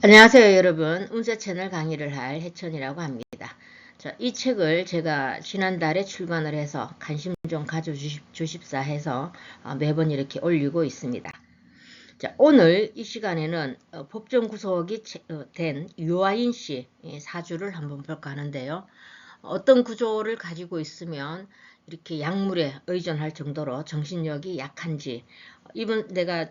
안녕하세요 여러분. 운세 채널 강의를 할 해천이라고 합니다. 자, 이 책을 제가 지난달에 출간을 해서 관심 좀 가져주십사 해서 매번 이렇게 올리고 있습니다. 자, 오늘 이 시간에는 법정 구속이 된 유아인 씨 사주를 한번 볼까 하는데요. 어떤 구조를 가지고 있으면 이렇게 약물에 의존할 정도로 정신력이 약한지, 이번 내가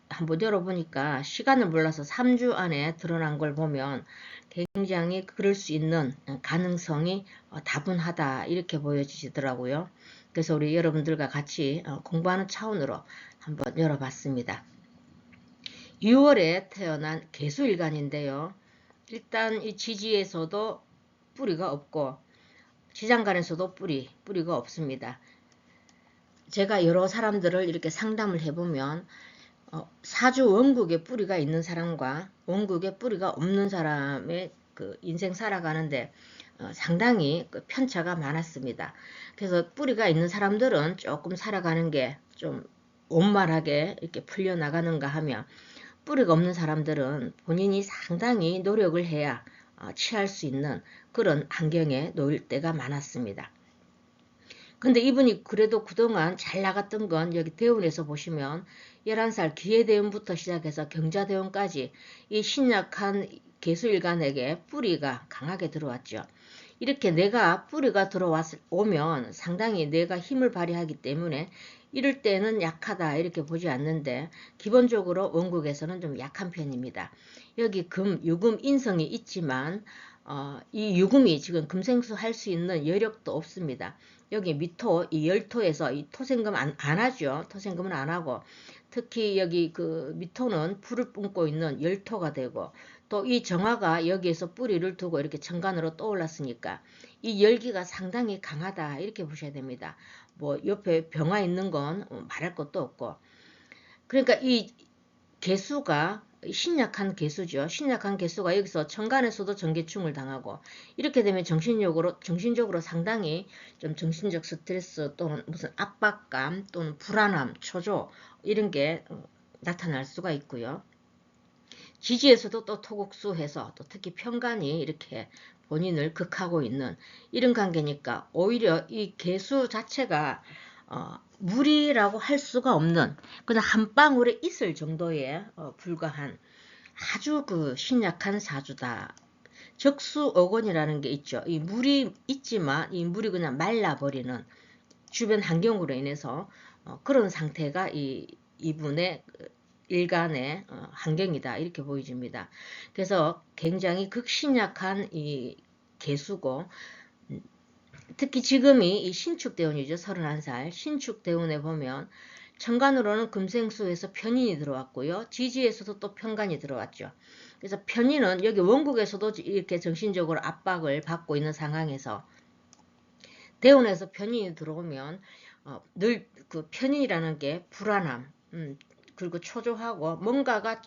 한번 열어보니까 시간을 몰라서 3주 안에 드러난 걸 보면 굉장히 그럴 수 있는 가능성이 다분하다 이렇게 보여지더라고요. 그래서 우리 여러분들과 같이 공부하는 차원으로 한번 열어봤습니다. 6월에 태어난 개수일간인데요. 일단 이 지지에서도 뿌리가 없고 지장간에서도 뿌리가 없습니다. 제가 여러 사람들을 이렇게 상담을 해보면 사주 원국에 뿌리가 있는 사람과 원국에 뿌리가 없는 사람의 그 인생 살아가는데 상당히 그 편차가 많았습니다. 그래서 뿌리가 있는 사람들은 조금 살아가는 게 좀 원만하게 이렇게 풀려나가는가 하면, 뿌리가 없는 사람들은 본인이 상당히 노력을 해야 취할 수 있는 그런 환경에 놓일 때가 많았습니다. 근데 이분이 그래도 그동안 잘 나갔던 건 여기 대운에서 보시면 11살 기해대운부터 시작해서 경자대운까지 이 신약한 개수일간에게 뿌리가 강하게 들어왔죠. 이렇게 내가 뿌리가 오면 상당히 내가 힘을 발휘하기 때문에 이럴 때는 약하다 이렇게 보지 않는데, 기본적으로 원국에서는 좀 약한 편입니다. 여기 유금, 인성이 있지만 이 유금이 지금 금생수 할 수 있는 여력도 없습니다. 여기 미토, 이 열토에서 이 토생금 안 하죠. 토생금은 안 하고, 특히 여기 그 미토는 불을 뿜고 있는 열토가 되고, 또 이 정화가 여기에서 뿌리를 두고 이렇게 천간으로 떠올랐으니까 이 열기가 상당히 강하다 이렇게 보셔야 됩니다. 뭐 옆에 병화 있는 건 말할 것도 없고, 그러니까 이 개수가 신약한 개수죠. 신약한 개수가 여기서 천간에서도 전개충을 당하고, 이렇게 되면 정신적으로 상당히 좀 정신적 스트레스 또는 무슨 압박감 또는 불안함, 초조 이런 게 나타날 수가 있고요. 지지에서도 또 토국수해서 또 특히 편간이 이렇게 본인을 극하고 있는 이런 관계니까 오히려 이 개수 자체가 물이라고 할 수가 없는, 그냥 한 방울에 있을 정도에 불과한 아주 그 신약한 사주다. 적수어곤이라는 게 있죠. 이 물이 있지만 이 물이 그냥 말라버리는 주변 환경으로 인해서 그런 상태가 이분의 일간의 환경이다 이렇게 보여집니다. 그래서 굉장히 극신약한 이 개수고, 특히 지금이 이 신축대운이죠. 31살 신축대운에 보면 천간으로는 금생수에서 편인이 들어왔고요. 지지에서도 또 편간이 들어왔죠. 그래서 편인은 여기 원국에서도 이렇게 정신적으로 압박을 받고 있는 상황에서 대운에서 편인이 들어오면 늘 그 편인이라는 게 불안함, 그리고 초조하고 뭔가가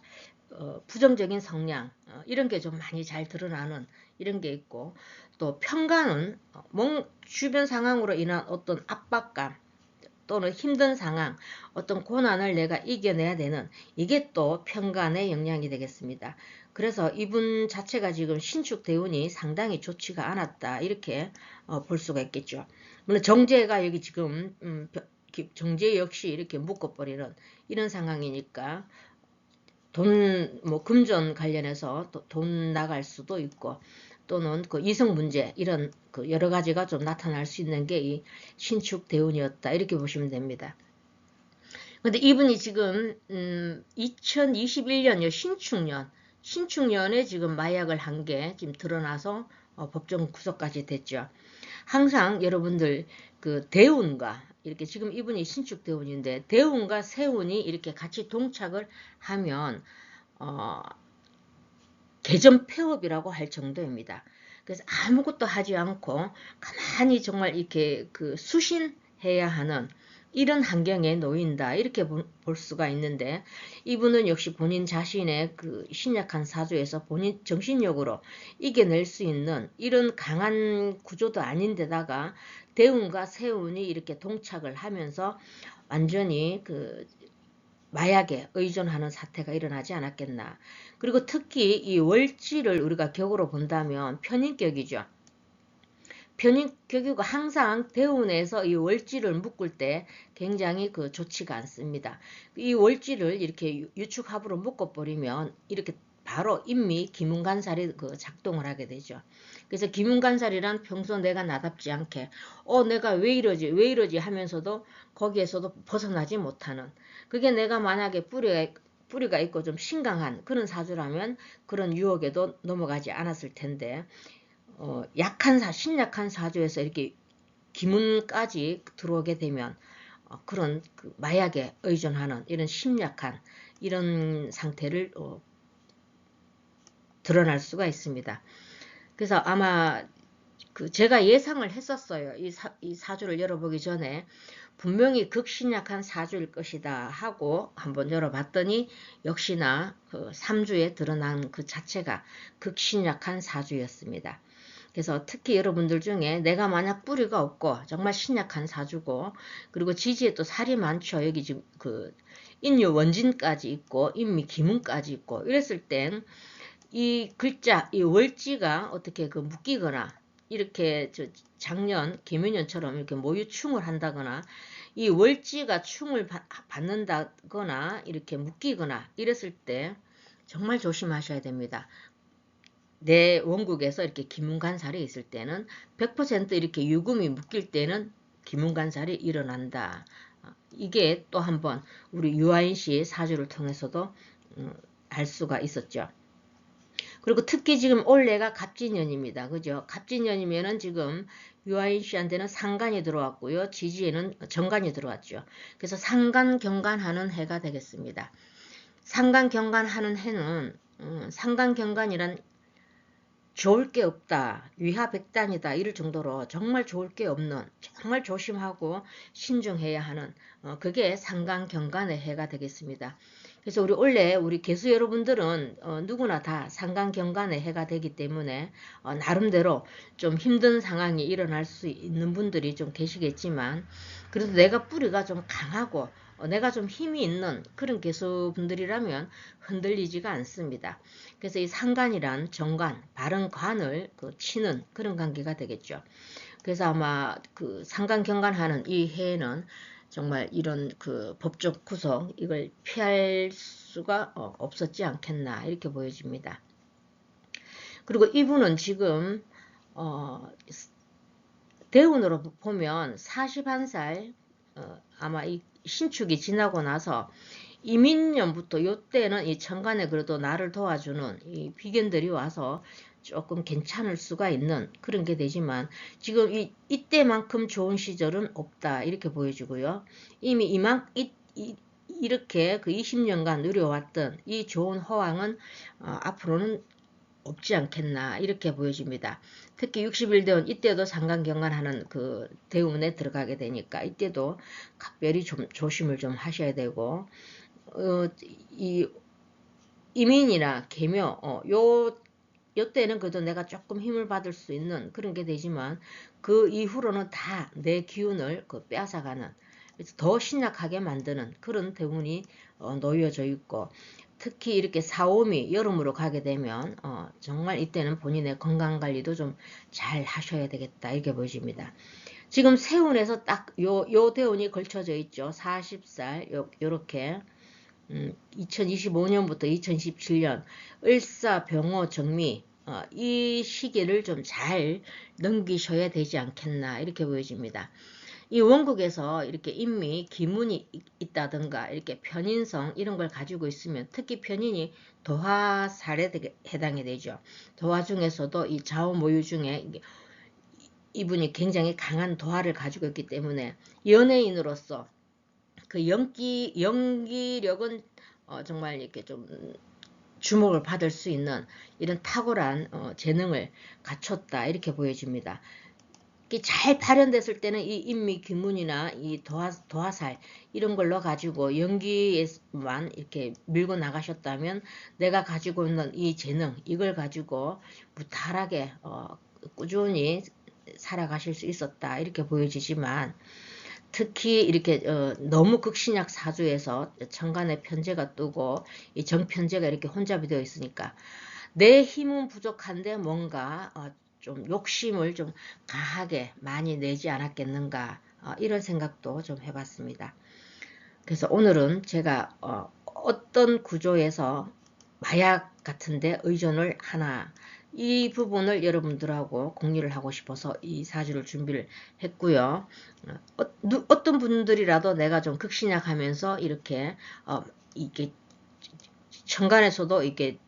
부정적인 성향 이런 게 좀 많이 잘 드러나는 이런 게 있고, 또 편간은 주변 상황으로 인한 어떤 압박감 또는 힘든 상황, 어떤 고난을 내가 이겨내야 되는, 이게 또 편간의 영향이 되겠습니다. 그래서 이분 자체가 지금 신축 대운이 상당히 좋지가 않았다 이렇게 볼 수가 있겠죠. 물론 정제가 여기 지금 정제 역시 이렇게 묶어버리는 이런 상황이니까 뭐 금전 관련해서 돈 나갈 수도 있고, 또는 그 이성 문제 이런 그 여러 가지가 좀 나타날 수 있는 게 이 신축 대운이었다 이렇게 보시면 됩니다. 근데 이분이 지금 2021년요 신축년에 지금 마약을 한 게 지금 드러나서 법정 구속까지 됐죠. 항상 여러분들 그 대운과 이렇게, 지금 이분이 신축 대운인데 대운과 세운이 이렇게 같이 동착을 하면 개점 폐업이라고 할 정도입니다. 그래서 아무것도 하지 않고 가만히 정말 이렇게 그 수신해야 하는 이런 환경에 놓인다 이렇게 볼 수가 있는데, 이분은 역시 본인 자신의 그 신약한 사주에서 본인 정신력으로 이겨낼 수 있는 이런 강한 구조도 아닌데다가 대운과 세운이 이렇게 동착을 하면서 완전히 그 마약에 의존하는 사태가 일어나지 않았겠나. 그리고 특히 이 월지를 우리가 격으로 본다면 편인격이죠. 편인격이고 항상 대운에서 이 월지를 묶을 때 굉장히 좋지가 않습니다. 이 월지를 이렇게 유축합으로 묶어버리면 이렇게 바로 인미 기문간살이 작동을 하게 되죠. 그래서 기문간살이란 평소 내가 나답지 않게 내가 왜 이러지 하면서도 거기에서도 벗어나지 못하는, 그게 내가 만약에 뿌리가 있고 좀 신강한 그런 사주라면 그런 유혹에도 넘어가지 않았을 텐데, 신약한 사주에서 이렇게 기문까지 들어오게 되면 그런 마약에 의존하는 이런 심약한 이런 상태를 드러날 수가 있습니다. 그래서 아마 제가 예상을 했었어요. 이 사주를 열어보기 전에 분명히 극신약한 사주일 것이다 하고 한번 열어봤더니 역시나 3주에 드러난 그 자체가 극신약한 사주였습니다. 그래서 특히 여러분들 중에 내가 만약 뿌리가 없고 정말 신약한 사주고, 그리고 지지에 또 살이 많죠. 여기 지금 인유 원진까지 있고 인미 기문까지 있고 이랬을 땐 이 글자, 이 월지가 어떻게 묶이거나 이렇게 작년, 개묘년처럼 이렇게 모유충을 한다거나 이 월지가 충을 받는다거나 이렇게 묶이거나 이랬을 때 정말 조심하셔야 됩니다. 내 원국에서 이렇게 기문간살이 있을 때는 100% 이렇게 유금이 묶일 때는 기문간살이 일어난다. 이게 또 한번 우리 유아인 씨의 사주를 통해서도 알 수가 있었죠. 그리고 특히 지금 올해가 갑진년입니다. 그죠? 갑진년이면은 지금 유아인 씨한테는 상간이 들어왔고요. 지지에는 정간이 들어왔죠. 그래서 상간 경간하는 해가 되겠습니다. 상간 경간하는 해는 상간 경간이란 좋을 게 없다, 위화백단이다 이럴 정도로 정말 좋을 게 없는, 정말 조심하고 신중해야 하는 그게 상간경간의 해가 되겠습니다. 그래서 올해 우리 개수 여러분들은 누구나 다 상간경간의 해가 되기 때문에 나름대로 좀 힘든 상황이 일어날 수 있는 분들이 좀 계시겠지만, 그래도 내가 뿌리가 좀 강하고 내가 좀 힘이 있는 그런 개수분들이라면 흔들리지가 않습니다. 그래서 이 상간이란 정관, 바른 관을 치는 그런 관계가 되겠죠. 그래서 아마 상간경간하는 이 해에는 정말 이런 법적 구속 이걸 피할 수가 없었지 않겠나 이렇게 보여집니다. 그리고 이분은 지금 대운으로 보면 41살 아마 이 신축이 지나고 나서 이민년부터 요때는 이 천간에 그래도 나를 도와주는 이 비견들이 와서 조금 괜찮을 수가 있는 그런 게 되지만, 지금 이때만큼 좋은 시절은 없다 이렇게 보여지고요. 이미 이렇게 20년간 누려왔던 이 좋은 호황은 앞으로는 없지 않겠나 이렇게 보여집니다. 특히 60일 대운 이때도 상간경간하는 대운에 들어가게 되니까 이때도 각별히 좀 조심을 좀 하셔야 되고, 이 이민이나 계묘 요때는 그래도 내가 조금 힘을 받을 수 있는 그런 게 되지만 그 이후로는 다 내 기운을 빼앗아가는, 그래서 더 신약하게 만드는 그런 대운이 놓여져 있고, 특히 이렇게 4-5미 여름으로 가게 되면 정말 이때는 본인의 건강관리도 좀 잘 하셔야 되겠다 이렇게 보여집니다. 지금 세운에서 딱 요 대운이 걸쳐져 있죠. 40살 요렇게 2025년부터 2017년 을사 병호 정미 이 시기를 좀 잘 넘기셔야 되지 않겠나 이렇게 보여집니다. 이 원국에서 이렇게 인미, 기문이 있다든가 이렇게 편인성 이런 걸 가지고 있으면, 특히 편인이 도화살에 해당이 되죠. 도화 중에서도 이 좌우모유 중에 이분이 굉장히 강한 도화를 가지고 있기 때문에 연예인으로서 그 연기력은 정말 이렇게 좀 주목을 받을 수 있는 이런 탁월한 재능을 갖췄다 이렇게 보여집니다. 잘 발현됐을 때는 이 인미 기문이나 이 도화살 이런 걸로 가지고 연기에만 이렇게 밀고 나가셨다면 내가 가지고 있는 이 재능 이걸 가지고 무탈하게 꾸준히 살아가실 수 있었다 이렇게 보여지지만, 특히 이렇게 너무 극신약 사주에서 천간에 편제가 뜨고 이 정편제가 이렇게 혼잡이 되어 있으니까 내 힘은 부족한데 뭔가 좀 욕심을 좀 강하게 많이 내지 않았겠는가, 이런 생각도 좀 해봤습니다. 그래서 오늘은 제가 어떤 구조에서 마약 같은데 의존을 하나, 이 부분을 여러분들하고 공유를 하고 싶어서 이 사주를 준비를 했고요. 어떤 분들이라도 내가 좀 극신약하면서 이렇게 이게 천간에서도 이게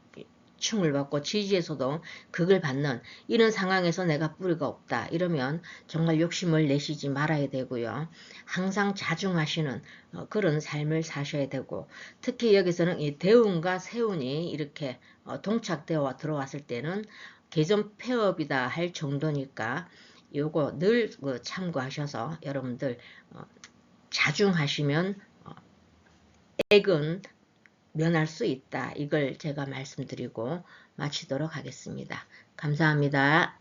충을 받고 지지에서도 극을 받는 이런 상황에서 내가 뿌리가 없다 이러면 정말 욕심을 내시지 말아야 되고요. 항상 자중하시는 그런 삶을 사셔야 되고, 특히 여기서는 이 대운과 세운이 이렇게 동착되어 들어왔을 때는 개점 폐업이다 할 정도니까 요거 늘 참고하셔서 여러분들 자중하시면 액은 면할 수 있다. 이걸 제가 말씀드리고 마치도록 하겠습니다. 감사합니다.